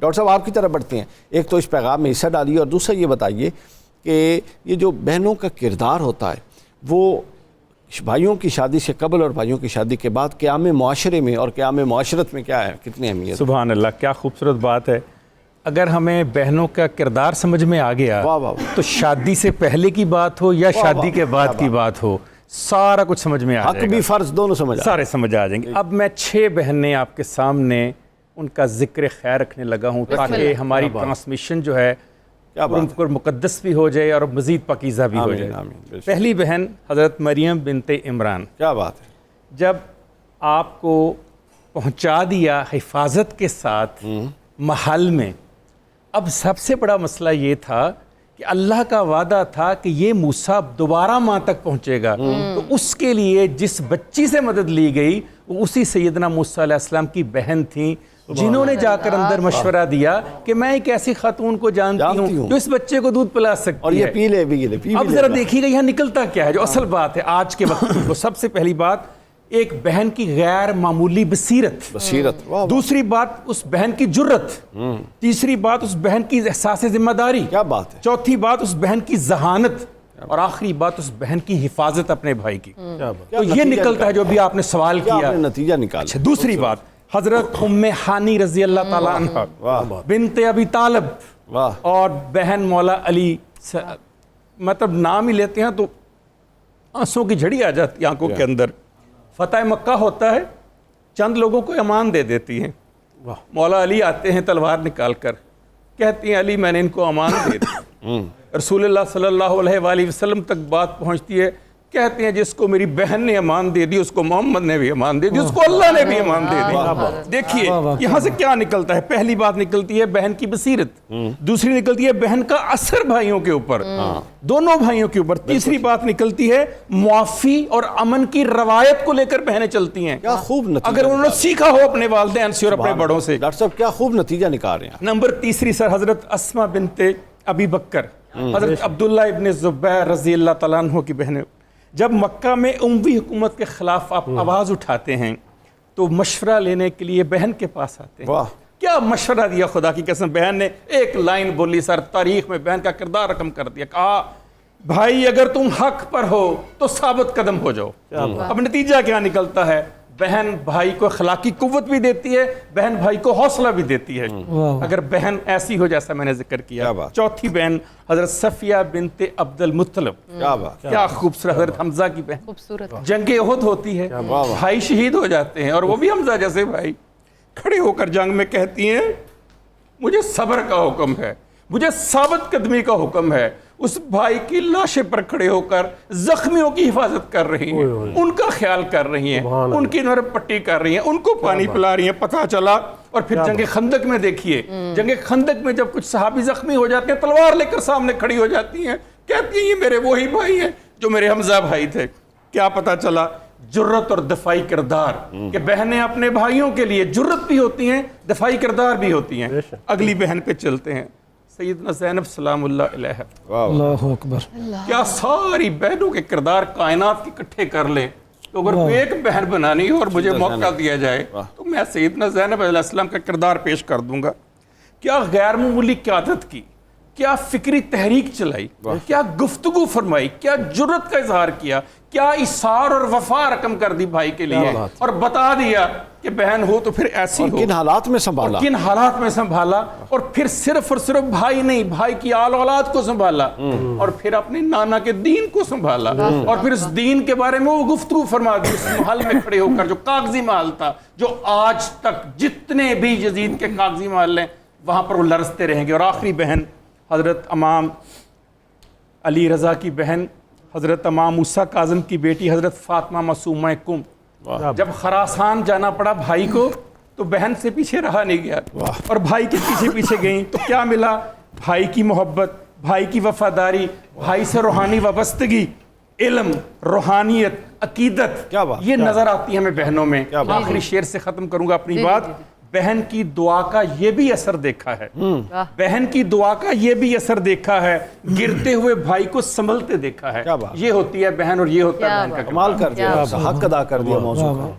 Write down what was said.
Doctor صاحب آپ کی طرف بڑھتے ہیں، ایک تو اس پیغام میں حصہ ڈالیے اور دوسرا یہ بتائیے کہ یہ جو بہنوں کا کردار ہوتا ہے وہ بھائیوں کی شادی سے قبل اور بھائیوں کی شادی کے بعد قیام معاشرے میں اور قیام معاشرت میں کیا ہے، کتنی اہمیت؟ سبحان اللہ، کیا خوبصورت بات ہے۔ اگر ہمیں بہنوں کا کردار سمجھ میں آ گیا تو شادی سے پہلے کی بات ہو یا شادی کے بعد کی بات ہو، سارا کچھ سمجھ میں آ جائے گا، حق بھی فرض دونوں سارے سمجھ آ جائیں گے۔ اب میں 6 بہنیں آپ کے سامنے ان کا ذکر خیر رکھنے لگا ہوں تاکہ ہماری ٹرانسمیشن جو ہے پر مقدس بھی ہو جائے اور مزید پاکیزہ بھی ہو جائے۔ پہلی بہن حضرت مریم بنت عمران، کیا بات ہے، جب آپ کو پہنچا دیا حفاظت کے ساتھ محل میں، اب سب سے بڑا مسئلہ یہ تھا کہ اللہ کا وعدہ تھا کہ یہ موسیٰ دوبارہ ماں تک پہنچے گا، تو اس کے لیے جس بچی سے مدد لی گئی وہ اسی سیدنا موسیٰ علیہ السلام کی بہن تھیں، جنہوں نے جا کر اندر مشورہ دیا کہ میں ایک ایسی خاتون کو جانتی ہوں جو اس بچے کو دودھ پلا سکتی ہے اور یہ پی لے۔ اب ذرا دیکھیے گا یہاں نکلتا کیا ہے جو اصل بات ہے آج کے وقت کو۔ سب سے پہلی بات، ایک بہن کی غیر معمولی بصیرت، دوسری بات اس بہن کی جرت، تیسری بات اس بہن کی احساس ذمہ داری، کیا بات ہے، چوتھی بات اس بہن کی ذہانت، اور آخری بات اس بہن کی حفاظت اپنے بھائی کی۔ تو یہ نکلتا ہے جو بھی آپ نے سوال کیا، نتیجہ نکالا۔ دوسری بات، حضرت ام ہانی رضی اللہ تعالیٰ عنہ بنت ابی طالب اور بہن مولا علی، مطلب نام ہی لیتے ہیں تو آنسوں کی جھڑی آ جاتی آنکھوں کے اندر۔ فتح مکہ ہوتا ہے، چند لوگوں کو امان دے دیتی ہیں، مولا علی آتے ہیں تلوار نکال کر، کہتی ہیں علی میں نے ان کو امان دے دی۔ رسول اللہ صلی اللہ علیہ وآلہ وسلم تک بات پہنچتی ہے، کہتے ہیں جس کو میری بہن نے امان دے دی اس کو محمد نے بھی امان دے دی، اس کو اللہ نے بھی امان دے دی۔ دیکھیے یہاں سے کیا نکلتا ہے، پہلی بات نکلتی ہے بہن کی بصیرت، دوسری نکلتی ہے بہن کا اثر بھائیوں کے اوپر، دونوں بھائیوں کے اوپر، تیسری بات نکلتی ہے معافی اور امن کی روایت کو لے کر بہنیں چلتی ہیں۔ کیا خوب نتیجہ، اگر انہوں نے سیکھا ہو اپنے والدین سے اور اپنے بڑوں سے۔ ڈاکٹر صاحب کیا خوب نتیجہ نکال رہے ہیں۔ نمبر تیسری سر، حضرت اسماء بنت ابی بکر، حضرت عبداللہ ابن زبیر رضی اللہ تعالیٰ عنہ کی بہنیں، جب مکہ میں اموی حکومت کے خلاف آپ آواز اٹھاتے ہیں تو مشورہ لینے کے لیے بہن کے پاس آتے ہیں۔ کیا مشورہ دیا خدا کی قسم، بہن نے ایک لائن بولی سر، تاریخ میں بہن کا کردار رقم کر دیا، کہا بھائی اگر تم حق پر ہو تو ثابت قدم ہو جاؤ۔ اب نتیجہ کیا نکلتا ہے، بہن بھائی کو اخلاقی قوت بھی دیتی ہے، بہن بھائی کو حوصلہ بھی دیتی ہے اگر بہن ایسی ہو جیسا میں نے ذکر کیا۔ چوتھی بہن حضرت صفیہ بنت عبد المطلب، کیا خوبصورت، حضرت حمزہ کی بہن، جنگ احد ہوتی ہے، بھائی شہید ہو جاتے ہیں اور وہ بھی حمزہ جیسے بھائی کھڑے ہو کر جنگ میں کہتی ہیں مجھے صبر کا حکم ہے، مجھے ثابت قدمی کا حکم ہے۔ اس بھائی کی لاشیں پر کھڑے ہو کر زخمیوں کی حفاظت کر رہی ہیں، ان کا خیال کر رہی ہیں، ان کی نرم پٹی کر رہی ہیں، ان کو پانی پلا رہی ہیں۔ پتہ چلا، اور پھر جنگ خندق میں دیکھیے، جنگ خندق میں جب کچھ صحابی زخمی ہو جاتے ہیں تلوار لے کر سامنے کھڑی ہو جاتی ہیں، کہتی ہیں یہ میرے وہی بھائی ہیں جو میرے حمزہ بھائی تھے۔ کیا پتہ چلا، جرت اور دفاعی کردار، کہ بہنیں اپنے بھائیوں کے لیے جرت بھی ہوتی ہیں، دفاعی کردار بھی ہوتی ہیں۔ اگلی بہن پہ چلتے ہیں، سیدنا زینب سلام اللہ علیہ۔ اللہ اکبر۔ کیا ساری بہنوں کے کردار کائنات کے اکٹھے کر لیں تو اگر کوئی ایک بہن بنانی ہو اور مجھے موقع دیا جائے تو میں سیدنا زینب علیہ السلام کا کردار پیش کر دوں گا۔ کیا غیر معمولی قیادت کی، کیا فکری تحریک چلائی، کیا گفتگو فرمائی، کیا جرت کا اظہار کیا، کیا اصرار اور وفا رقم کر دی بھائی کے لیے، اور بتا دیا کہ بہن ہو تو پھر ایسی ہو، کن حالات میں سنبھالا، کن حالات میں سنبھالا، اور پھر صرف اور صرف بھائی نہیں، بھائی کی آل اولاد کو سنبھالا، اور پھر اپنے نانا کے دین کو سنبھالا، اور پھر اس دین کے بارے میں وہ گفتگو فرما دی اس محل میں کھڑے ہو کر، جو کاغذی محل تھا، جو آج تک جتنے بھی یزید کے کاغذی محل ہیں وہاں پر وہ لرزتے رہیں گے۔ اور آخری بہن حضرت امام علی رضا کی بہن، حضرت امام موسیٰ کاظم کی بیٹی حضرت فاطمہ معصومہ کم، جب خراسان جانا پڑا بھائی کو تو بہن سے پیچھے رہا نہیں گیا اور بھائی کے پیچھے پیچھے گئیں تو کیا ملا، بھائی کی محبت، بھائی کی وفاداری، بھائی سے روحانی وابستگی، علم، روحانیت، عقیدت، یہ نظر آتی ہے ہمیں بہنوں میں۔ آخری شعر سے ختم کروں گا اپنی بات، بہن کی دعا کا یہ بھی اثر دیکھا ہے، بہن کی دعا کا یہ بھی اثر دیکھا ہے، گرتے ہوئے بھائی کو سنبھلتے دیکھا ہے۔ یہ ہوتی ہے بہن اور یہ ہوتا ہے بہن کا کمال کر دیا، حق ادا کر دیا موضوع کا۔